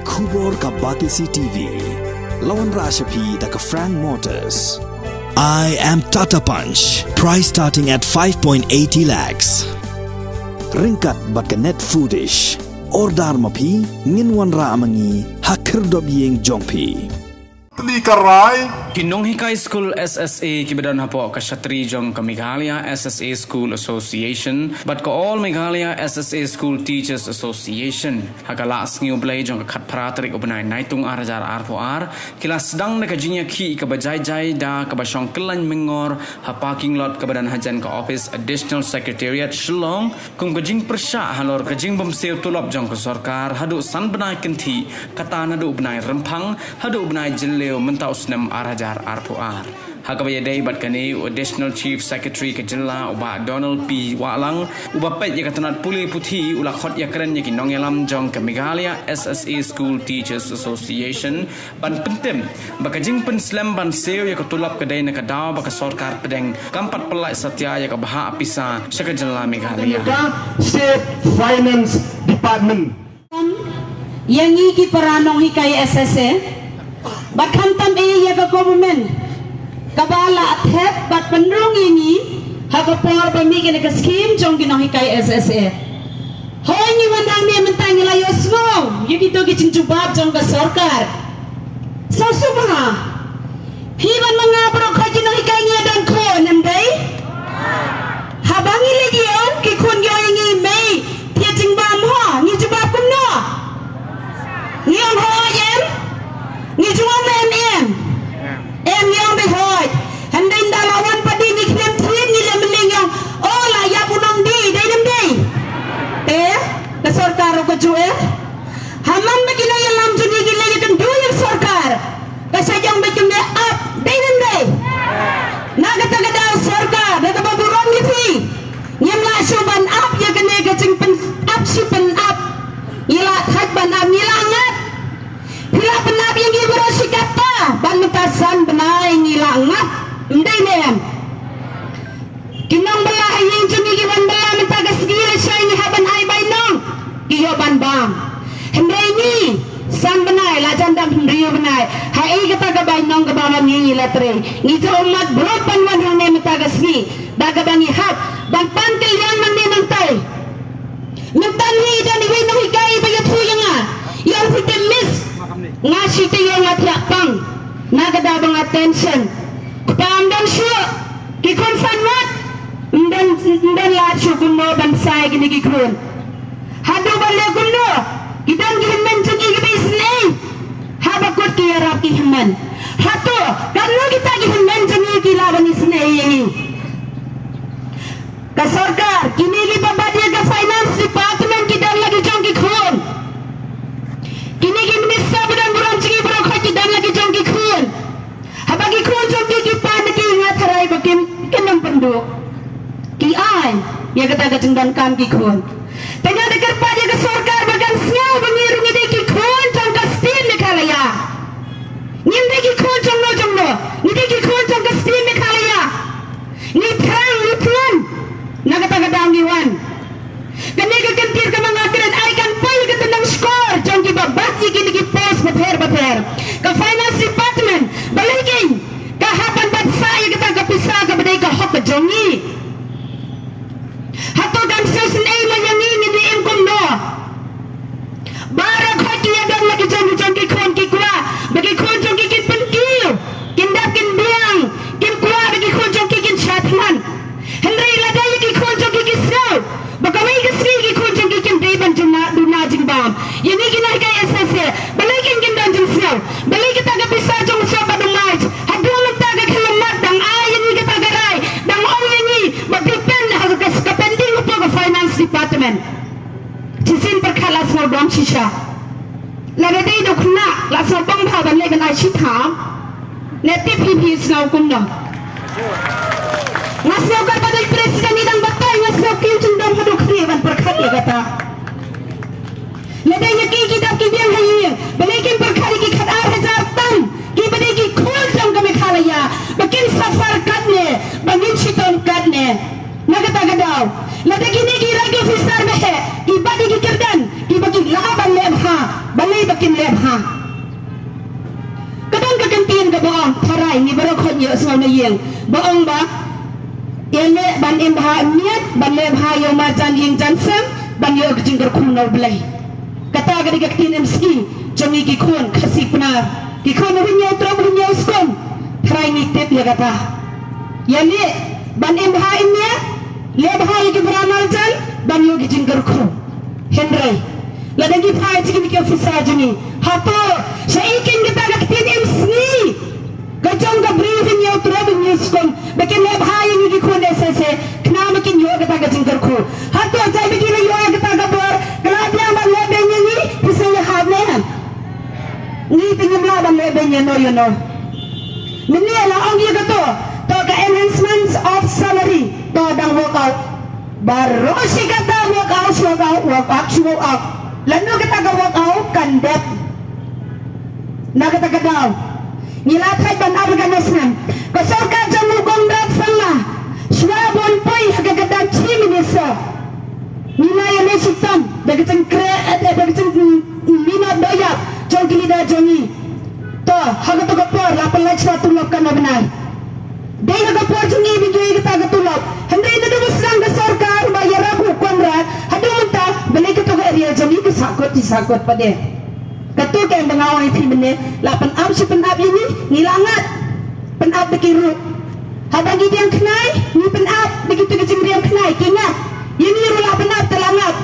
Kubor ka Batisi TV. Lawan Rashapi da ka Frank Motors. I am Tata Punch. Price starting at 5.80 lakhs. Ringkat bat ka Net Foodish. Ordar mapi nginwan ra amangi hakir dobyeng jongpi. Kinong Hikay School SSA kibadan hapo ka Shatri jong ka Meghalaya SSA School Association but ka all Meghalaya SSA School Teachers Association hakalas ngiu blay jong ka khatpratrik ubanay naitung arajar arpoar kilas dang na kajinya ki ka bajay da ka basyong kelan mengor ha parking lot kabadan hajan ka office additional secretariat Shillong kung kajing persya halor kajing bamsel tulop jong ka sarkar hadu san banay kinti kata nadu ubanay rempang hadu ubanay jille mentau senam arajar arpuar. Hakabaya day bat kani additional chief secretary ke jilla uba Donald P Walang uba pet ya katanat puli puthi ula khot ya keren ya kinong yalam jong ke Meghalaya SSA School Teachers Association ban pentem bakajing penslam ban seo ya katulap kedai na kadaw baka sarkar pedeng kampat pelai satya ya kabaha apisa syaka jilla Meghalaya State Finance Department yang iki peranong hikay SSA Bakhantam ya ka government kabala at hep bat penrong ini hakapor pamigin ka scheme jong ginohi kay SSA hoy ni mandang ni mentang ilayo smo yudi to gicing jubab jong ka sarkar sasubaha hiban mga bro ka ginohi kay niya dan ko namday habang ilegion ki kun yoingi may tiating bam ho ni jubab kumno ni ang ho yem ni juang em yang behoi handai dalawan padi ni klem trin ni lemling yang ola ya punong di dai nem dai ka sarkar ko jue haman begina yang lam juni gile kan du yang sarkar ka sajang bekum de up dai nem dai naga taga da sarkar daga baburon ni thi nyam la shuban up ya kene ka ching pen up shipan up ila thaj ban up nila ngat pila penap yang gibro sikata ban mutasan benai ngilangat ndai nem kinong bala yang jumi giwan bala mentaga segila syai ni haban ai bainong giyo ban bang hendai ni san benai la jandam hendriyo benai hai kata ga bainong ga bawang ngi latre ngi umat brot pan wan hang nem mentaga segi daga bangi hab ban pan kelyan man ne mentai mentan hi dan iwi no hikai bayat huyanga yang fitem miss ngasih tayo nga tiapang nagada bang attention kupam dan syuk kikon sanmat dan lahat syuk kuno bansay gini kikon hadu balik kuno kidan gihiman jungi gibisnay habakot kiyarap gihiman hatu kanu kita gihiman jungi kilaban isnay ini kasarkar kini gibabadya ka finance department kidan lagi jong kikon kini giminisa budan buran cigi buran khaji dan lagi jong kikun habagi kun jong kikipan ki ingat harai bakim kenam penduk ki ai ya kata kacengdan kam kikun tengah dekar pada ke sarkar bagan sngau bangirung ide kikun jong ka stin Meghalaya nginde kikun jong no ngide kikun jong ka stin Meghalaya ni prang ni plan nagata kadang giwan kani ka kentir ka mga kren ay kan pay ka tanang score jong gibabat gini gi post bater ka finance department baligin ka hapan bat saya kita ka pisa ka badai ka hok ka jongi hato dan sesin ay layang ini di imkum no barang haki adang lagi jongi kon ki kwa bagi kon jongi kin penkiu kindap kin biang kin kwa bagi kon jongi kin shatman henry ladai ki kon jongi ki snow bagawai ka sri ki kon jongi kin deban duna jingbam yani ginay kay SSA balikin gindan jing snow balik kita ga bisa jong sa badumay hadung taga kalamat dang ayan ni kita garay dang oyan ni magpipen na hagas ka pending po ka finance department jisin perkhalas mo dom shisha laga dei do khna la so bang pha ban le kan ai shi tham neti pp snow kum no ngasno ka padai presiden ni dang batay ngasno kin chundam hadu khri ban perkhat ya kata ladai yaki kitab ki biang hayi balikin perkhari ki khadar hajar tan ki badai ki khol jong ka Meghalaya bakin safar kadne bangin shiton kadne nagata gadaw ladai ki ni ki ragi officer me ki badi ki kirdan ki bagi laban le ha balai bikin lebha kadang kegantian ke boong tarai ni berokot yo semua yang boong ba ele ban imha miat ban lebha yo majan yang jansam ban yo kejingker kuno belai kata gadi kekin MC jangi ki kun kasih benar ki kun rinya terus skon tarai ni tip ya kata ele ban imha imya lebha yo beramal jan ban yo kejingker kuno Henry ladagi phai chiki ki officer juni hato shaikin kita gatin MC gajong ga briefing yo trade news kom bekin le bhai ni ki khone se knam kin yo kata gajing kar khu hato jai bekin yo kata ga bor galabya ban le be ni pise ya have ne ni tingam la ban le be no you know minni la ong ye gato to ga enhancements of salary to dang workout baru si kata workout lalu kita ke workout kandet na kita ke daw nilatay ban Afghanistan kasorka jamu gondrat sama swabon poi hagagadang chiminisa nilaya nesitam dagitang minat doyak jong kilida jongi to hagato kapor lapan lachwa tulok ka na benay day hagapor jongi bigay kita gatulok hindi na dumuslang ka sorkar bayarap hukonrat hadumta balik ito ka area jongi disakot pa deh katu kaya bangawang iti bende la penap si penap ini ngilangat penap bekiru habang gidi yang kenai ni penap begitu kecing yang kenai kingat ini rula penap telangat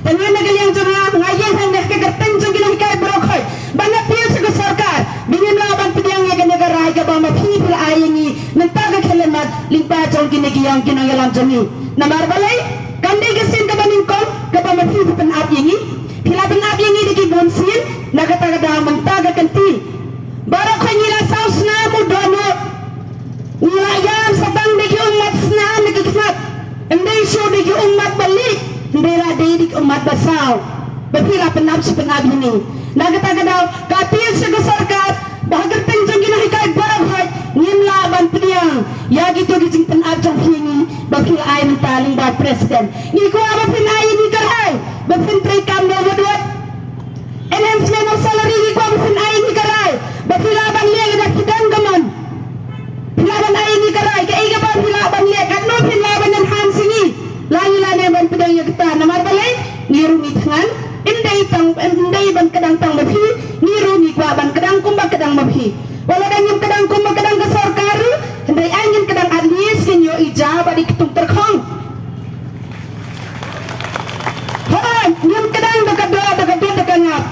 tangan nagal yang jengah ngayang hendak kegerteng jenggi lah ikai berokoy banyak pil suku sarkar bingin laban pediang yang negara ikai bama pipil ayengi mentaga kelemat limpa jonggi negi yang kinang yalam jengi namar balai kandai kesin kebaningkong kebama pipil penap ini pila penap ini diki bonsin nakataga mentaga kanti baru kau nila saus namu dono nila yam sabang diki umat senam diki kimat endai show diki umat balik endai lah diki umat basau bepila penap si penap ini nakataga katil sega sarkar bahagia tenjong gina hikai barang hai nimla ban pediang ya gitu gijing penap jong ini bepila ay mentaling ba presiden ngiku apa penai ini karai bepin trikam nomor 2 enhancement of salary ni ko mufin ay ni karay bafilaban liya gadat kidan gaman filaban ay ni karay kay gaban filaban liya kadno filaban enhancing ni layu lane ban pedang ya kita namar balay niru ni tangan indai ban kadang tang mafi niru ni kwa ban kadang kumba kadang mafi wala dan yung kadang kumba kadang ke sarkaru indai angin kadang adlis kinyo ijaba di kitung terkong yung kadang dekangap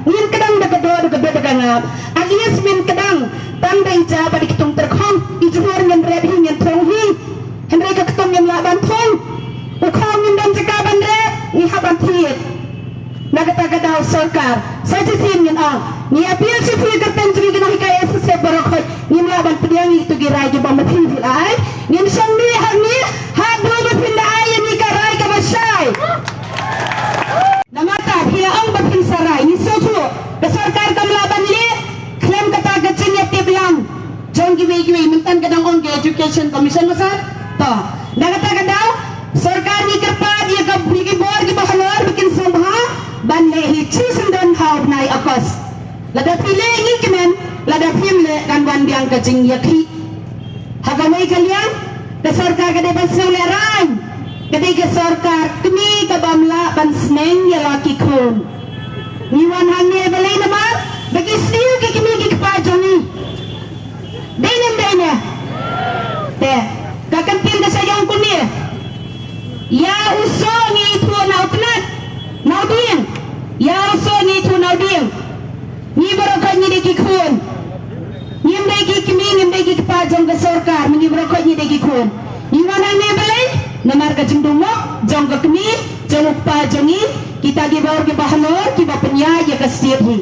yung kadang dekangap alias min kadang tanda ijaba di kitung terkong ijumor ngan red hingan tronghi henry ka ketong yang laban thong ukong yung dan jakaban red ni haban thiet nagataga daw sarkar sajisin ngan ni appeal si fi kerten jri gina hikaya se barokot ni laban pediang itu girai di bama thil ay ngin sang ni hagni hadu bapinda ay ni karai ka basay namata pila ang batin sarai ni sotu ke sarkar ka melaban li klaim kata gacing ya tiblang jong giwe mentan kadang on ke education commission masar to nagataga daw sarkar ni kerpa dia ka bigi bor gi bahalor bikin sabha ban lehi chisendan haw nai akos lada pile ngi kemen lada pimle kan ban biang gacing yakhi hagamai kalian ke sarkar ka de basau le rai ketika sarkar kami kabamla ban sneng ya laki kun niwan hangne balai nama bagi siu ki kami ki kepajoni dene te kakantin ka sayang kunir ya usoni tu nautnat naudien ya usoni tu naudien ni barokah ni deki kun ni mbeki kami ni mbeki kepajong ke sarkar ni barokah ni deki kun niwan hangne balai namar ka jengdumo jong ka kami jong pa jongi kita gi baur gi bahalor ki bapnya ya ka sirhi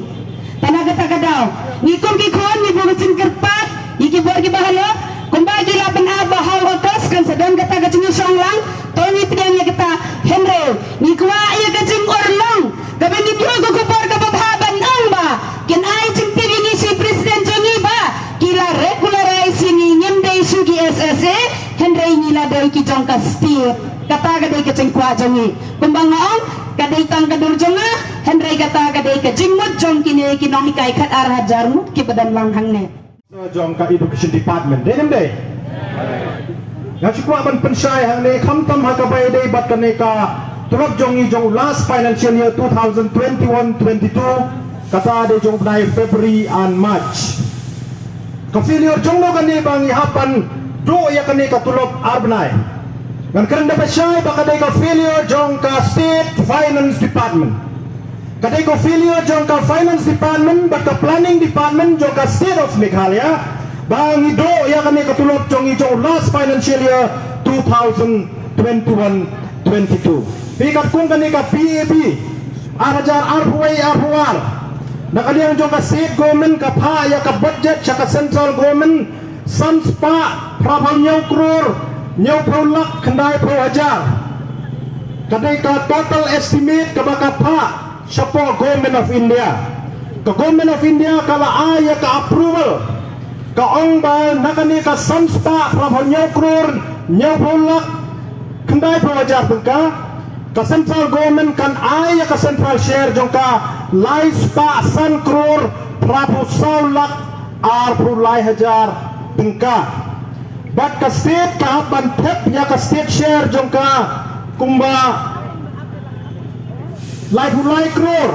tanaga tagadaw ni kom ki kon ni bugo jing kerpat iki baur gi bahalor kumba gi lapan abahal okas kan sedang kata ka jing songlang to ni pidang ya kita henre ni kwa ya ka jing orlong ka ben ni bugo ko por ka bababan ang ba kin ai jing tibi ni si presiden jongi ba kila regularizing ni nyemde sugi SSA henry nila dai ki jong ka stir kata ka dai ka jeng kwa jongi kumbang ngaong kadai tang kadur jonga Henry kata kadai ka jingmut jong kini kinong hikai khat arah jarmut ki badan lang hangne. So jong ka education department denem deh. Ngachukwa ban pensai hangne khamtam hakabai dei bat kane ka tulok jong i jong last financial year 2021-22 kata de jong nai February and March. Ka failure jong no kane bang ihapan do ya kane ka tulok arbnai. Ngan kerenda pensai baka dei ka failure jong ka state finance department. Kadai ko failure jong ka finance department but ka planning department jong ka state of Meghalaya bang ido ya kami katulog jong ijong last financial year 2021-22 pikat kung kani ka PAB arajar arhuway arhuwar nakaliyang jong ka state government ka pa ya ka budget siya ka central government sanspa prabham nyaw kror nyaw prolak kanday pro hajar kadai ka total estimate ka baka pa siya po Government of India. Ka Government of India kala aya ka approval ka ong ba nakani ka sanspa prabham nyaw kror nyaw prolak kanday pro hajar ka central government kan aya ka central share jong ka lai spa san kror prabhu saulak ar pro lai hajar tengka but ka state ka haban thep ya ka state share jong ka kumba lai kror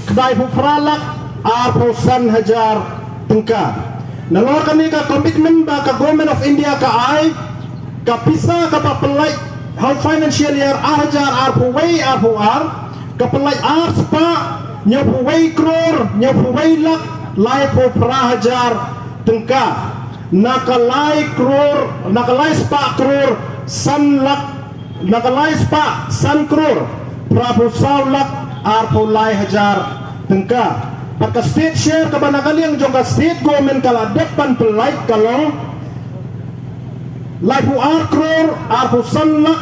kedai pralak arpusan hajar tengka nalor kami ka komitmen ba ka Government of India ka ai ka pisa ka papelai how financial year hajar arpuway arpuar ka pelai arspa nyapuway kror nyapuway lak lai hajar tengka nakalai spa kror san lak nakalai spa san kror Prabhu Saulak arpo lai hajar tengka pagka state share ka banakaliang jong ka state government kala depan pelait kalong lai pu kror arpo sanlak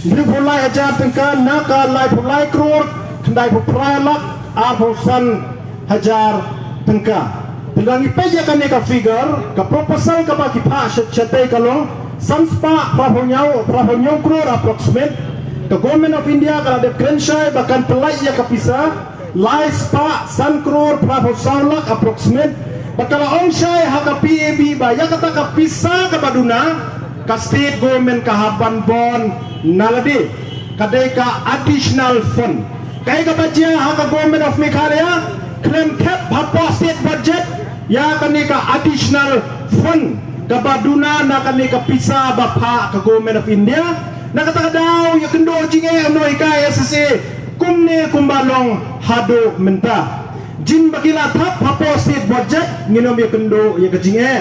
ribu lai hajar tengka naka lai pu lai kror kendai pu pralak arpo san hajar tengka telangi peja kan ka figure ka proposal ka baki pa chatay kalong sanspa Prabhu nyaw kror approximate the Government of India kalau ada Krenshai bahkan pelai ya kapisa lai spa san kror Prabhu saulak approximate bakal onshai haka PAB ba ya kata kapisa ka baduna ka state government ka haban bon naladi kadai ka additional fund kai ka baja haka Government of Meghalaya claim cap hapo state budget ya kani ka additional fund ka baduna na kani ka pisa bapa ka Government of India nakataka daw ya kendo jinge ano ikay SSA kumne kumbalong hado menta jin bagila thap hapo state budget nginom ya kendo ya kajinge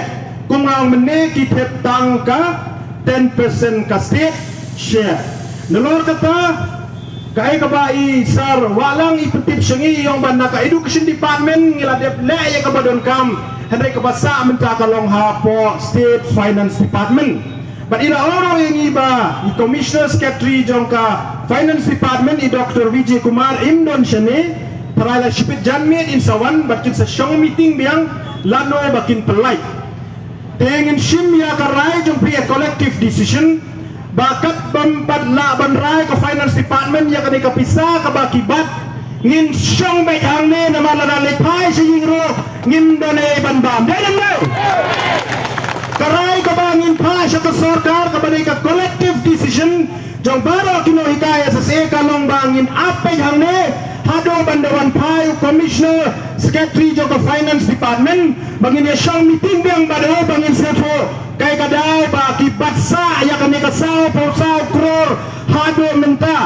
kumang mene kitep tangka 10% ka state share nalor kata kay kabai sar walang ipetip sengi yung banda ka education department ngiladep le ya kabadon kam henry kabasa menta kalong hapo state finance department. But ila oro yang iba i Commissioner Secretary jongka Finance Department i Dr. Vijay Kumar Imdon Shane parala shipit janmit in sawan bakin sa siyang meeting biyang lano bakin pelai tengin shim ya karay jong pre collective decision bakat bampadla banray ka Finance Department ya kani kapisa ka bakibat ngin siyang bayang ne na malalipay sa yingro ngin done banbam dalam no karay kabangin pa siya ka sarkar kabalay ka collective decision jong baro kinohikaya sa sekalong bangin apay hangne hado bandawan payo Commissioner Secretary jong ka Finance Department bangin ya siyang meeting biyang bado bangin seto kay kaday ba kibatsa ya kani kasaw po saw kror hado menta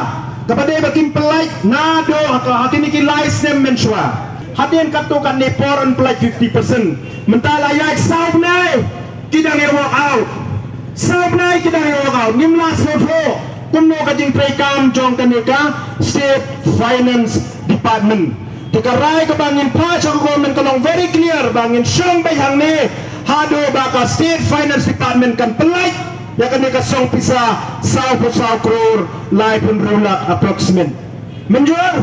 kabalay bakin pelay nado hakinikilais nem menswa hadin katukan ni foreign pelay 50% mentala ya saw na kita ngi walk out sabnai kita ngi walk out nimla soto kumno kajing trekam jong kanika state finance department tekarai ka bangin pa sa government kalong very clear bangin siyang bayang ni hado baka state finance department kan pelai ya kanika song pisa saw po saw kror lai pun rulak approximate menjual